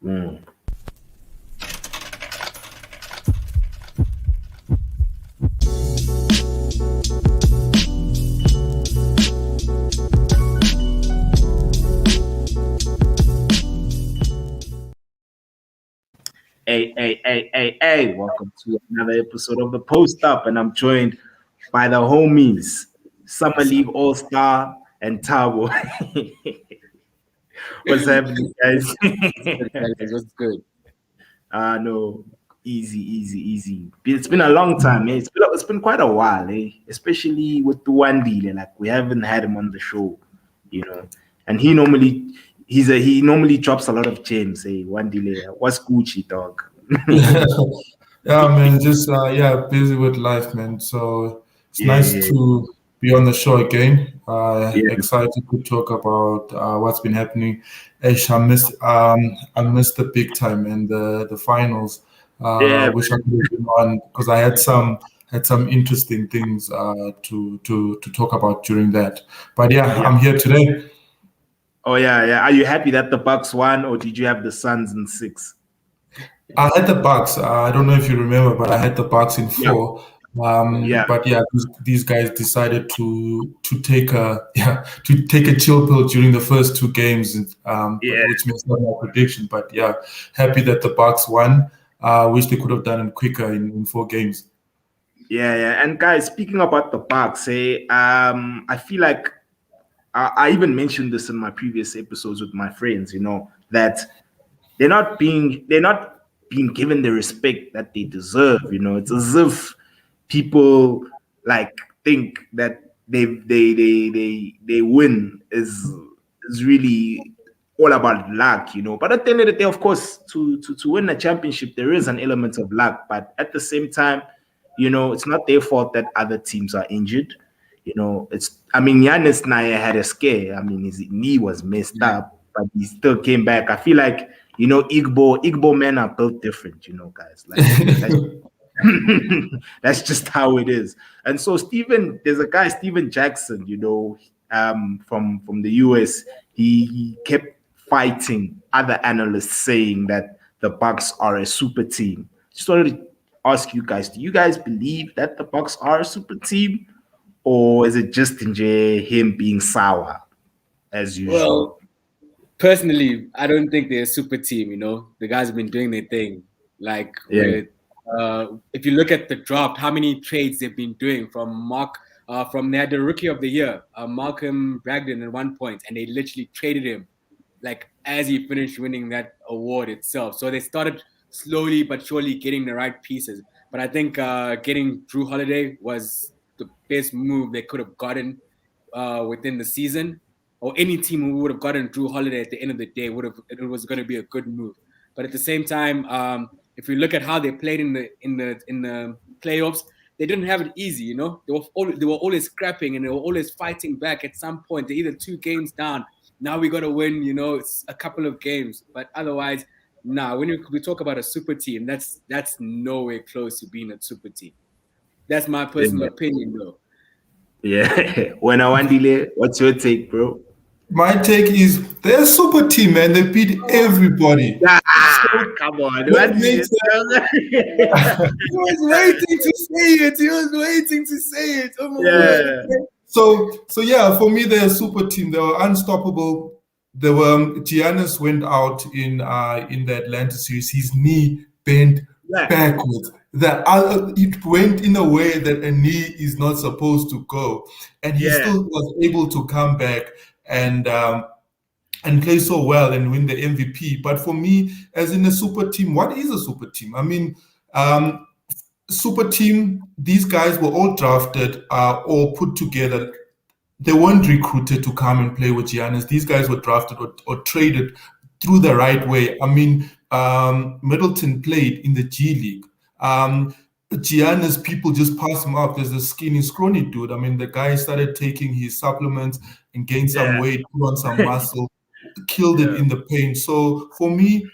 Mm. Hey, welcome to another episode of the Post Up, and I'm joined by the homies, Summer League All-Star and Thabo. What's happening, guys? What's good? No, easy. It's been a long time, eh? It's been quite a while, eh? Especially with the Wandile, like we haven't had him on the show, you know. And he normally drops a lot of gems, eh? Wandile, what's Gucci, dog? Yeah, man, just busy with life, man. So it's nice Yeah. to be on the show again. Yeah. Excited to talk about what's been happening. Ish, I missed the big time and the finals. Yeah, Wish I could have been on because I had some interesting things to talk about during that. But yeah, yeah. I'm here today. Oh yeah. Are you happy that the Bucks won, or did you have the Suns in 6? I had the Bucks. I don't know if you remember, but I had the Bucks in Yeah. 4. Yeah. But yeah, these guys decided to take a chill pill during the first 2 games, Yeah. which makes not my prediction. But yeah, happy that the Bucks won. Wish they could have done it quicker in 4 games. Yeah. And guys, speaking about the Bucks, I feel like I even mentioned this in my previous episodes with my friends, that they're not being given the respect that they deserve. It's as if people like think that they win is really all about luck. But at the end of the day, of course, to win a championship, there is an element of luck. But at the same time, it's not their fault that other teams are injured. Giannis Naya had a scare. His knee was messed up, but he still came back. I feel like, Igbo men are built different, guys. Like that's just how it is. And so there's a guy, Steven Jackson, from the US. He kept fighting other analysts saying that the Bucks are a super team. Just wanted to ask you guys, do you guys believe that the Bucks are a super team? Or is it just him being sour as usual? Well, personally, I don't think they're a super team. The guys have been doing their thing. Like, if you look at the draft, how many trades they've been doing from they had the rookie of the year, Malcolm Brogdon at one point, and they literally traded him like as he finished winning that award itself. So they started slowly but surely getting the right pieces. But I think getting Drew Holiday was the best move they could have gotten within the season, or any team who would have gotten Drew Holiday at the end of the day it was going to be a good move. But at the same time, if you look at how they played in the playoffs, they didn't have it easy. They were always scrapping and they were always fighting back. At some point, they're either 2 games down. Now we got to win. It's a couple of games, but otherwise, when we talk about a super team, that's nowhere close to being a super team. That's my personal opinion, though. Yeah. When I want delay, what's your take, bro? My take is they're a super team, man. They beat everybody. Come on. What makes He was waiting to say it. Oh my God. So yeah, for me, they're a super team. They were unstoppable. Giannis went out in the Atlanta series. His knee bent backwards. It went in a way that a knee is not supposed to go, and he still was able to come back and play so well and win the MVP. But for me, as in a super team, what is a super team? Super team, these guys were all drafted or put together. They weren't recruited to come and play with Giannis. These guys were drafted or traded through the right way. Middleton played in the G League. Giannis, people just pass him up. There's a skinny, scrawny dude. The guy started taking his supplements and gained some weight, put on some muscle, killed it in the paint. So for me,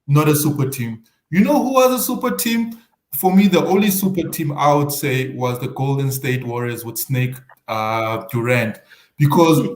not a super team. You know who was a super team? For me, the only super team I would say was the Golden State Warriors with Snake Durant. Because,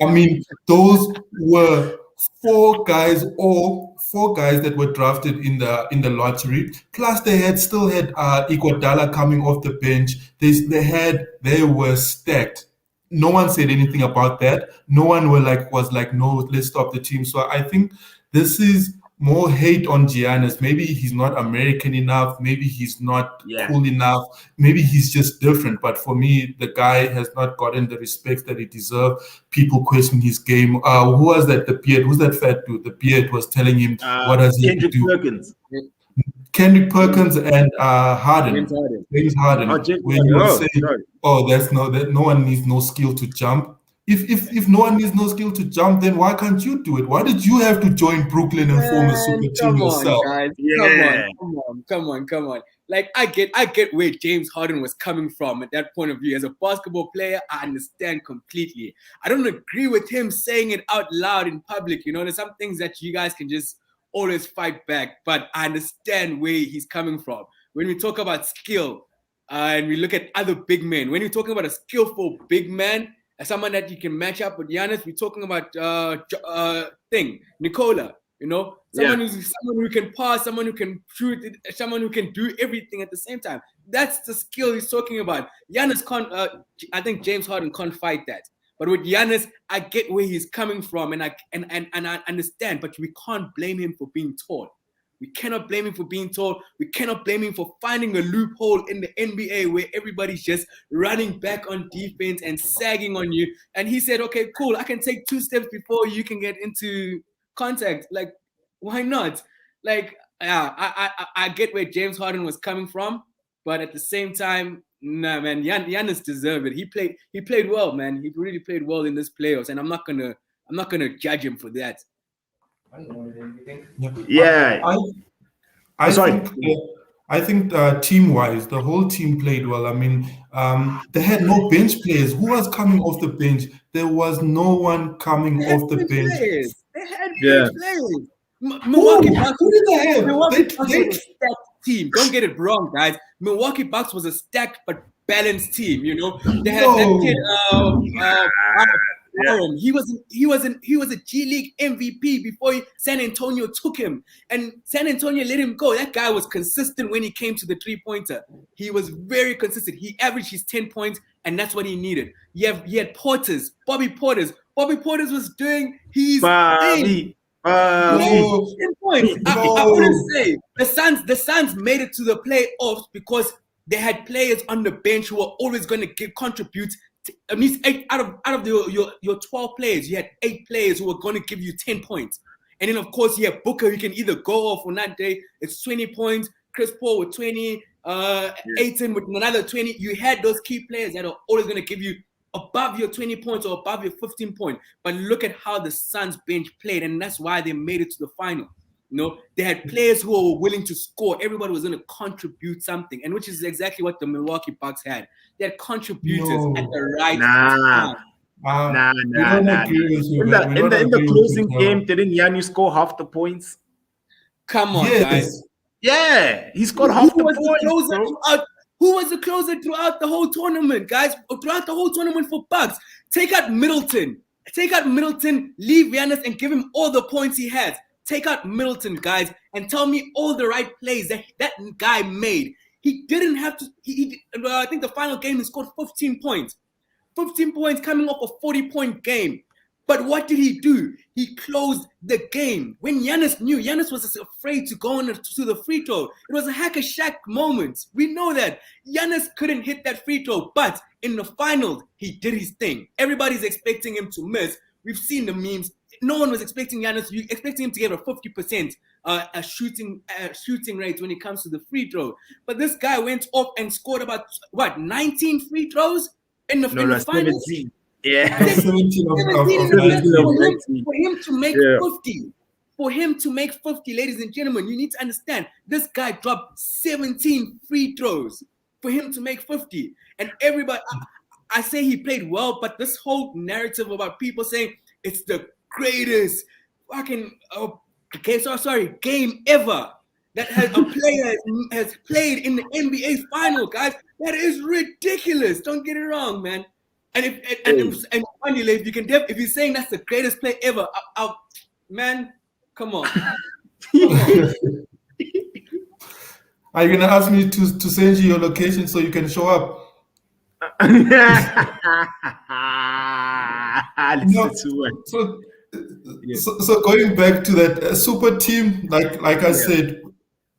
those were four guys that were drafted in the lottery. Plus, they still had Iguodala coming off the bench. They were stacked. No one said anything about that. No one was like, no, let's stop the team. So I think this is more hate on Giannis. Maybe he's not American enough. Maybe he's not cool enough. Maybe he's just different. But for me, the guy has not gotten the respect that he deserves. People question his game. Who was that? The beard. Who's that fat dude? The beard was telling him what does he do. Perkins. Kendrick Perkins and Harden. James Harden. When you say, that no one needs no skill to jump. If no one needs no skill to jump, then why can't you do it? Why did you have to join Brooklyn and form a super team yourself? Guys. Come on. Like I get where James Harden was coming from at that point of view. As a basketball player, I understand completely. I don't agree with him saying it out loud in public. You know, there's some things that you guys can just always fight back, but I understand where he's coming from. When we talk about skill and we look at other big men, when you're talking about a skillful big man, as someone that you can match up with Giannis, we're talking about Nikola, you know, someone who can pass, someone who can shoot, someone who can do everything at the same time. That's the skill he's talking about. Giannis can't. I think James Harden can't fight that. But with Giannis, I get where he's coming from, and I understand. But we can't blame him for being tall. We cannot blame him for being tall. We cannot blame him for finding a loophole in the NBA where everybody's just running back on defense and sagging on you. And he said, okay, cool, I can take 2 steps before you can get into contact. Like, why not? Like, I get where James Harden was coming from, but at the same time, nah, man, Giannis deserved it. He played well, man. He really played well in this playoffs, and I'm not gonna judge him for that. Yeah. I think team-wise, the whole team played well. I mean, they had no bench players. Who was coming off the bench? There was no one coming off the bench. They had bench players. Milwaukee Bucks. Who did they have? Milwaukee Bucks was a stacked team. Don't get it wrong, guys. Milwaukee Bucks was a stacked but balanced team. You know, they had that kid. He was a G League MVP before San Antonio took him, and San Antonio let him go. That guy was consistent when he came to the 3-pointer. He was very consistent. He averaged his 10 points, and that's what he needed. He had Bobby Portis. Bobby Portis was doing his thing. 10 points. I wouldn't say the Suns made it to the playoffs because they had players on the bench who were always going to contribute. At least 8 out of your 12 players, you had 8 players who were going to give you 10 points. And then, of course, you have Booker, who can either go off on that day. It's 20 points. Chris Paul with 20. Ayton with another 20. You had those key players that are always going to give you above your 20 points or above your 15 points. But look at how the Suns bench played, and that's why they made it to the final. You know, they had players who were willing to score. Everybody was going to contribute something, and which is exactly what the Milwaukee Bucks had. They had contributors at the right time. In the closing game, didn't Giannis score half the points? Come on, guys. Yeah, he scored half the points. Who was the closer throughout the whole tournament, guys? Throughout the whole tournament for Bucks. Take out Middleton. Leave Giannis and give him all the points he has. Take out Middleton, guys, and tell me all the right plays that guy made. He didn't have to. I think the final game he scored 15 points. 15 points coming off a 40-point game. But what did he do? He closed the game. When Giannis was afraid to go on to the free throw. It was a hack-a-shack moment. We know that. Giannis couldn't hit that free throw, but in the finals, he did his thing. Everybody's expecting him to miss. We've seen the memes. No one was expecting Giannis. You expecting him to get a 50% shooting rate when it comes to the free throw. But this guy went off and scored about 19 free throws in the finals. 17. Yeah. 17 for him to make 50. For him to make 50, ladies and gentlemen, you need to understand this guy dropped 17 free throws for him to make 50. And everybody, I say he played well, but this whole narrative about people saying it's the greatest fucking game ever that a player has played in the NBA final, guys. That is ridiculous. Don't get it wrong, man. And Wandile, if you're saying that's the greatest play ever, Man, come on. Are you gonna ask me to send you your location so you can show up? No, so going back to that super team, like I said,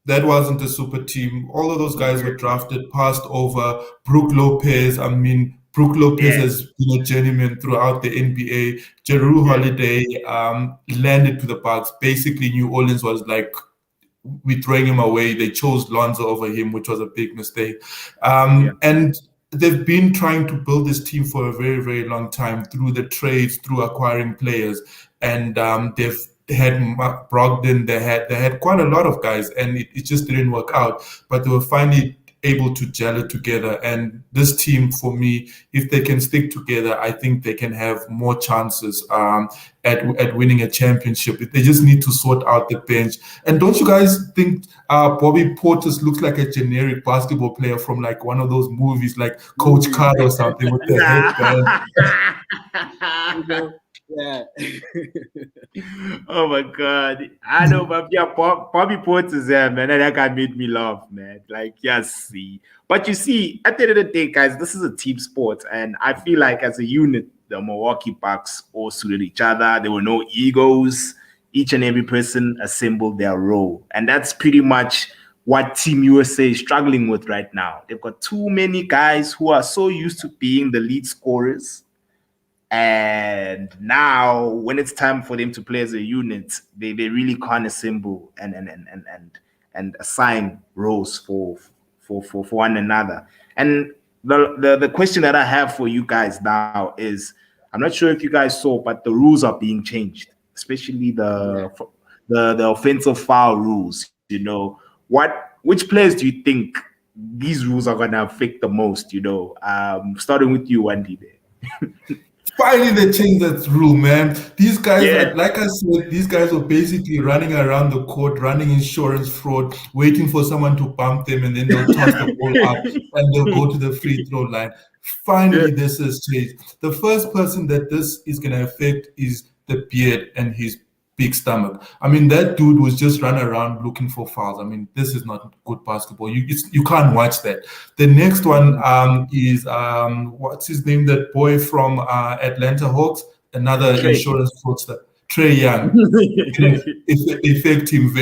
that wasn't a super team. All of those guys were drafted, passed over. Brook Lopez, I mean, Brook Lopez has been a journeyman throughout the NBA. Jrue Holiday landed to the Bucks. Basically, New Orleans was like, we're throwing him away. They chose Lonzo over him, which was a big mistake. And they've been trying to build this team for a very, very long time through the trades, through acquiring players. And they've had Brogdon, they had quite a lot of guys, and it just didn't work out. But they were finally able to gel it together. And this team, for me, if they can stick together, I think they can have more chances at winning a championship. They just need to sort out the bench. And don't you guys think Bobby Portis looks like a generic basketball player from like one of those movies, like Coach Carter or something, with the headband? Yeah. Oh my God. I know, but yeah, Bobby Portis there, man. That guy made me laugh, man. Like, yes, see. But you see, at the end of the day, guys, this is a team sport. And I feel like as a unit, the Milwaukee Bucks all suited each other. There were no egos. Each and every person assembled their role. And that's pretty much what Team USA is struggling with right now. They've got too many guys who are so used to being the lead scorers. And now, when it's time for them to play as a unit, they really can't assemble and assign roles for one another. And the question that I have for you guys now is, I'm not sure if you guys saw, but the rules are being changed, especially the offensive foul rules. You know, which players do you think these rules are gonna affect the most? You know, starting with you, Wandile. Finally, they changed that rule, man. These guys, like I said, these guys were basically running around the court, running insurance fraud, waiting for someone to bump them, and then they'll toss the ball up and they'll go to the free throw line. Finally, this has changed. The first person that this is going to affect is the beard and his big stomach. I mean, that dude was just running around looking for fouls. I mean, this is not good basketball. You can't watch that. The next one is what's his name? That boy from Atlanta Hawks, another insurance fraudster, Trae Young. Affect him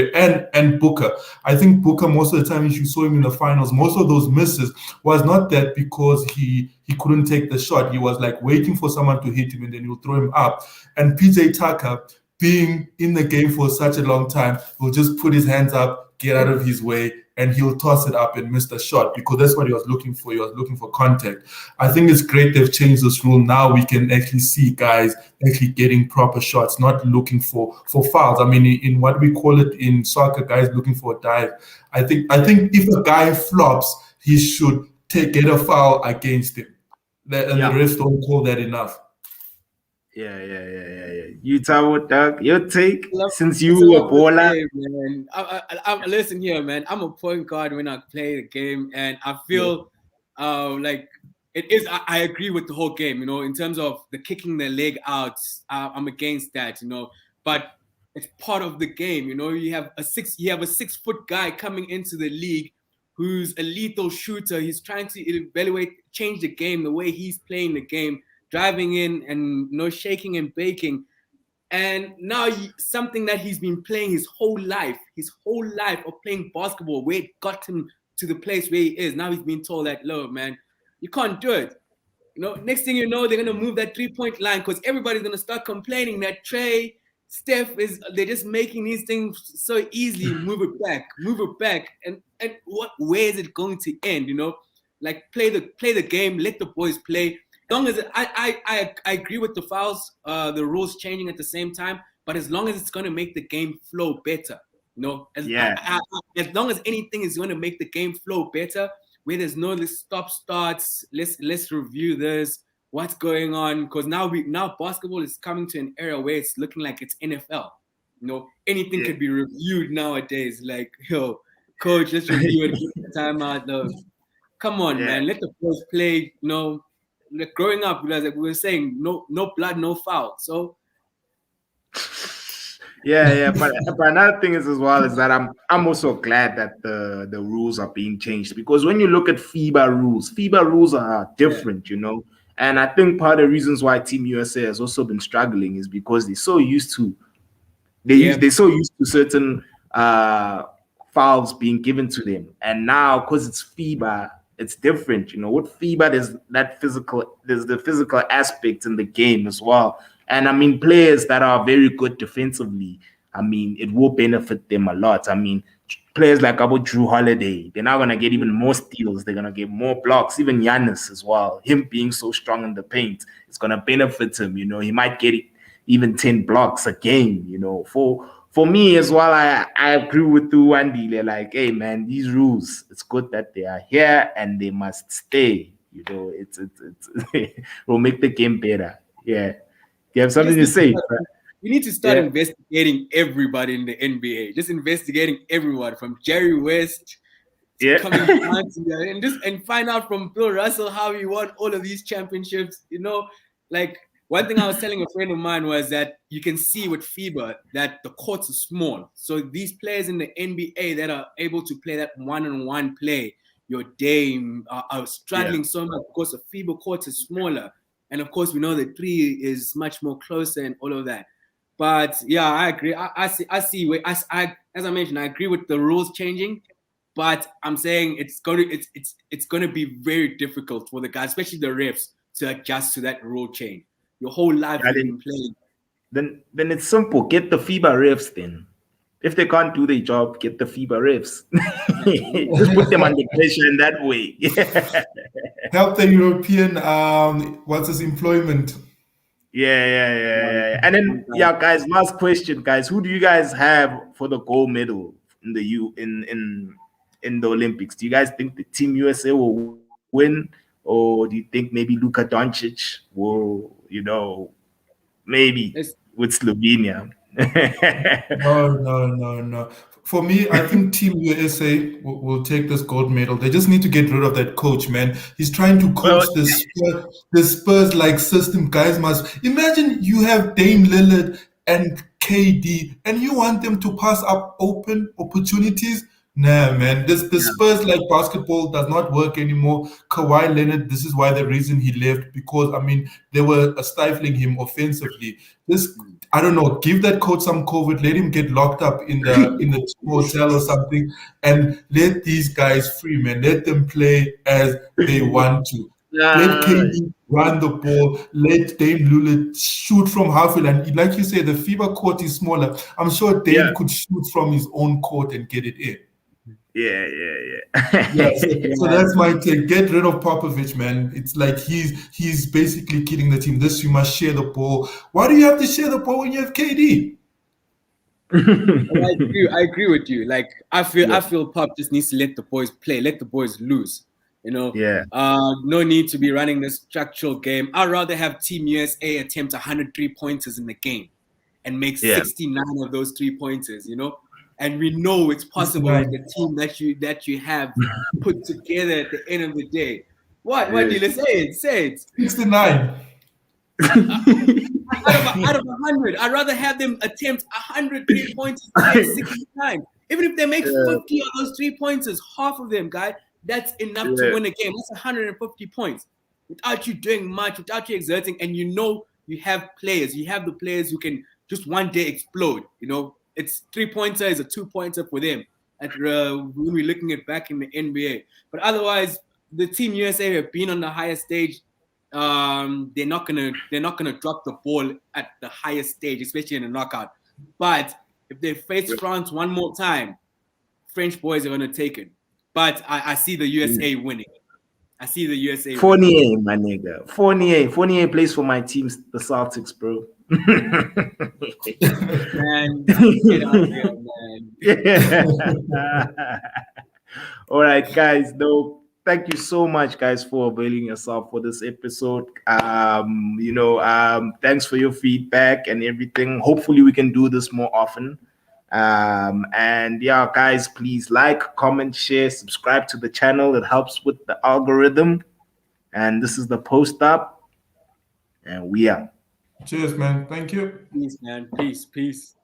and Booker. I think Booker, most of the time, if you saw him in the finals, most of those misses was not that because he couldn't take the shot. He was like waiting for someone to hit him and then he'll throw him up. And PJ Tucker, being in the game for such a long time, will just put his hands up, get out of his way, and he'll toss it up and miss the shot because that's what he was looking for. He was looking for contact. I think it's great they've changed this rule. Now we can actually see guys actually getting proper shots, not looking for fouls. I mean, in what we call it in soccer, guys looking for a dive. I think if a guy flops, he should get a foul against him. And the rest don't call that enough. Yeah. You Thabo, Doug, your take since you were a baller. Man. I listen here, man. I'm a point guard when I play the game, and I feel like it is. I agree with the whole game. You know, in terms of the kicking the leg out, I'm against that. You know, but it's part of the game. You know, you have a 6-foot guy coming into the league who's a lethal shooter. He's trying to change the game, the way he's playing the game. Driving in and shaking and baking, and now something that he's been playing his whole life of playing basketball, where it got him to the place where he is. Now he's been told that, look, man, you can't do it. You know, next thing you know, they're gonna move that 3-point line because everybody's gonna start complaining that Trae, Steph they're just making these things so easily. Move it back, and where is it going to end? You know, like play the game, let the boys play. As long as I agree with the fouls, the rules changing at the same time, but as long as it's going to make the game flow better, you know, as long as anything is going to make the game flow better, where there's no stop starts, let's review this, what's going on, because now basketball is coming to an era where it's looking like it's NFL. You know, anything could be reviewed nowadays. Like, yo, coach, let's review it, give the timeout. No, come on, man, let the boys play. You know. Like growing up, like we were saying, no blood, no foul. So Yeah. But another thing is as well is that I'm also glad that the rules are being changed, because when you look at FIBA rules are different, you know. And I think part of the reasons why Team USA has also been struggling is because they're so used to they're so used to certain fouls being given to them, and now because it's FIBA, it's different. You know, with FIBA, there's the physical aspect in the game as well. And I mean, players that are very good defensively, I mean, it will benefit them a lot. I mean, players like about Drew Holiday, they're now gonna get even more steals. They're gonna get more blocks. Even Giannis as well. Him being so strong in the paint, it's gonna benefit him. You know, he might get even 10 blocks a game. You know, for me as well, I agree with you, Wandile. Like, hey man, these rules, it's good that they are here and they must stay. You know, it will make the game better. Yeah. You have something to say? We need to start investigating everybody in the NBA. Just investigating everyone from Jerry West coming down to and find out from Bill Russell how he won all of these championships. You know, like one thing I was telling a friend of mine was that you can see with FIBA that the courts are small. So these players in the NBA that are able to play that one-on-one play, your Dame, are struggling so much because the FIBA court is smaller. And of course, we know that three is much more closer and all of that. But yeah, I agree. I see. As I mentioned, I agree with the rules changing. But I'm saying it's gonna be very difficult for the guys, especially the refs, to adjust to that rule change. Your whole life you've been playing. Then it's simple. Get the FIBA refs then. If they can't do their job, get the FIBA refs. Just put them under pressure in that way. Help the European what's his employment. Yeah. And then guys, last question, guys. Who do you guys have for the gold medal in the in the Olympics? Do you guys think the Team USA will win, or do you think maybe Luka Doncic will, maybe with Slovenia? No. For me, I think Team USA will take this gold medal. They just need to get rid of that coach, man. He's trying to coach the Spurs-like system. Guys must imagine you have Dame Lillard and KD, and you want them to pass up open opportunities. Nah, man. The Spurs-like basketball does not work anymore. Kawhi Leonard, this is why the reason he left, because, I mean, they were stifling him offensively. I don't know, give that coach some COVID, let him get locked up in the hotel or something, and let these guys free, man. Let them play as they want to. Let KD run the ball. Let Dame Lillard shoot from halfway. And like you say, the FIBA court is smaller. I'm sure Dame could shoot from his own court and get it in. Yeah. So that's my take. Get rid of Popovich, man. It's like he's basically killing the team. You must share the ball. Why do you have to share the ball when you have KD? I agree with you. Like I feel Pop just needs to let the boys play, let the boys lose. You know, no need to be running this structural game. I'd rather have Team USA attempt 100 3-pointers in the game and make 69 of those 3-pointers. You know. And we know it's possible with the team that you have put together at the end of the day. What do you say it? 69. out of 100, I'd rather have them attempt 100 3-pointers to make 69. Even if they make 50 of those 3-pointers, half of them, guys, that's enough to win a game. That's 150 points. Without you doing much, without you exerting, and you have players. You have the players who can just one day explode, you know. It's 3-pointer is a 2-pointer for them when we're looking at back in the NBA. But otherwise, the Team USA have been on the highest stage. They're not gonna drop the ball at the highest stage, especially in a knockout. But if they face France one more time, French boys are gonna take it. But I see the USA winning. I see the USA. Fournier, my nigga. Fournier plays for my team, the Celtics, bro. Man, get out there, man. All right, guys. No, thank you so much, guys, for availing yourself for this episode. Thanks for your feedback and everything. Hopefully, we can do this more often. And yeah, guys, please like, comment, share, subscribe to the channel. It helps with the algorithm. And this is the Post Up, and we are. Cheers, man. Thank you. Peace, man. Peace. Peace.